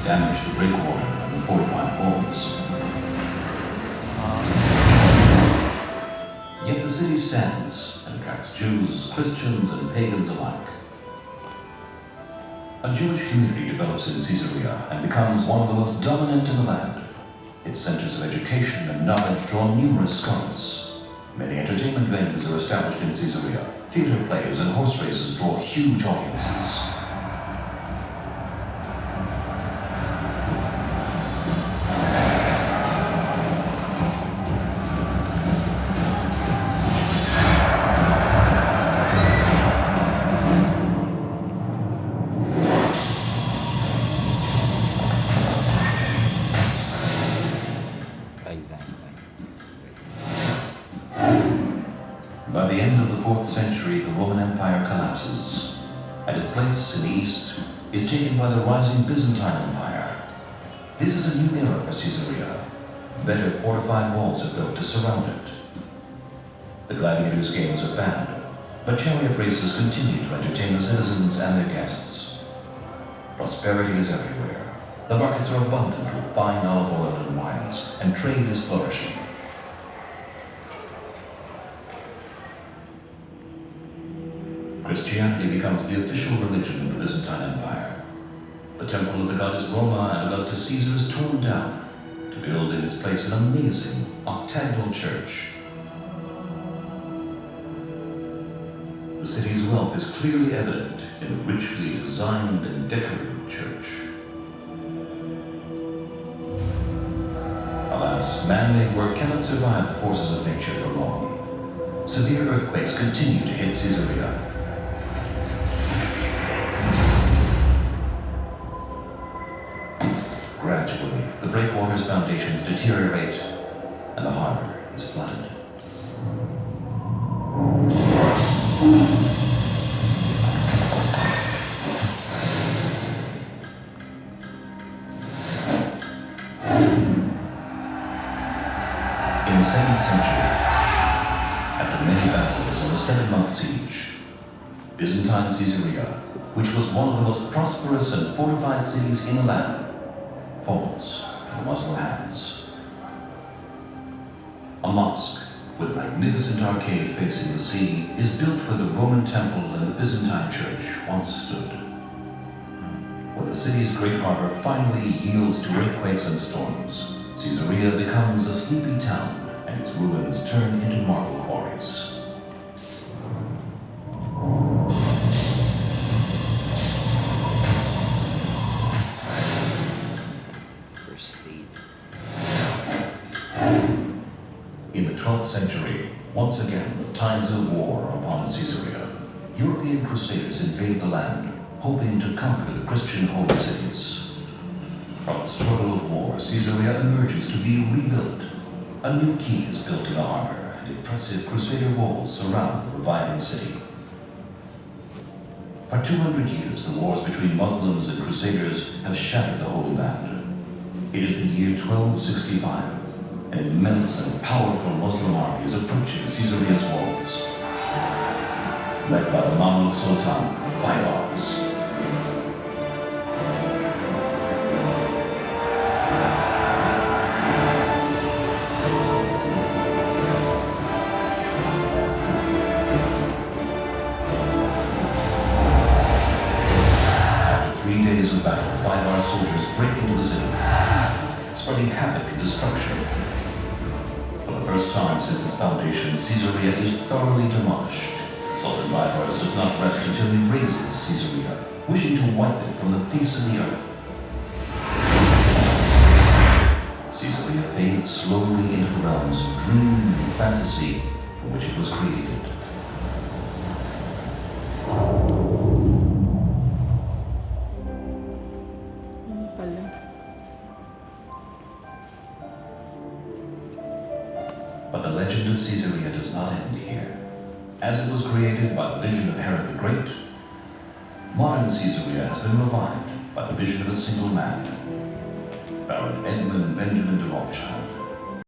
damage the breakwater and the fortified walls. Yet the city stands and attracts Jews, Christians, and pagans alike. A Jewish community develops in Caesarea and becomes one of the most dominant in the land. Its centers of education and knowledge draw numerous scholars. Many entertainment venues are established in Caesarea. Theater plays and horse races draw huge audiences. By the end of the 4th century, the Roman Empire collapses, and its place in the east is taken by the rising Byzantine Empire. This is a new era for Caesarea. Better fortified walls are built to surround it. The gladiators' games are banned, but chariot races continue to entertain the citizens and their guests. Prosperity is everywhere. The markets are abundant with fine olive oil and wines, and trade is flourishing. Christianity becomes the official religion of the Byzantine Empire. The temple of the goddess Roma and Augustus Caesar is torn down to build in its place an amazing octagonal church. The city's wealth is clearly evident in the richly designed and decorated church. Alas, man-made work cannot survive the forces of nature for long. Severe earthquakes continue to hit Caesarea. Gradually, the breakwater's foundations deteriorate and the harbor is flooded. In the 7th century, after many battles and a 7-month siege, Byzantine Caesarea, which was one of the most prosperous and fortified cities in the land, falls to the Muslim hands. A mosque with a magnificent arcade facing the sea is built where the Roman temple and the Byzantine church once stood. When the city's great harbor finally yields to earthquakes and storms, Caesarea becomes a sleepy town and its ruins turn into marble quarries. In the 12th century, once again the times of war are upon Caesarea. European crusaders invade the land, hoping to conquer the Christian holy cities. From the struggle of war, Caesarea emerges to be rebuilt. A new quay is built in the harbor, and impressive crusader walls surround the reviving city. For 200 years, the wars between Muslims and crusaders have shattered the Holy Land. It is the year 1265. An immense and powerful Muslim army is approaching Caesarea's walls, led by the Mamluk Sultan, Baybars. After 3 days of battle, Baybar soldiers break into the city, spreading havoc and destruction. For the first time since its foundation, Caesarea is thoroughly demolished. Sultan Baybars does not rest until he razes Caesarea, wishing to wipe it from the face of the earth. Caesarea fades slowly into the realms of dream and fantasy for which it was created. But the legend of Caesarea does not end here. As it was created by the vision of Herod the Great, modern Caesarea has been revived by the vision of a single man, Baron Edmund Benjamin de Rothschild.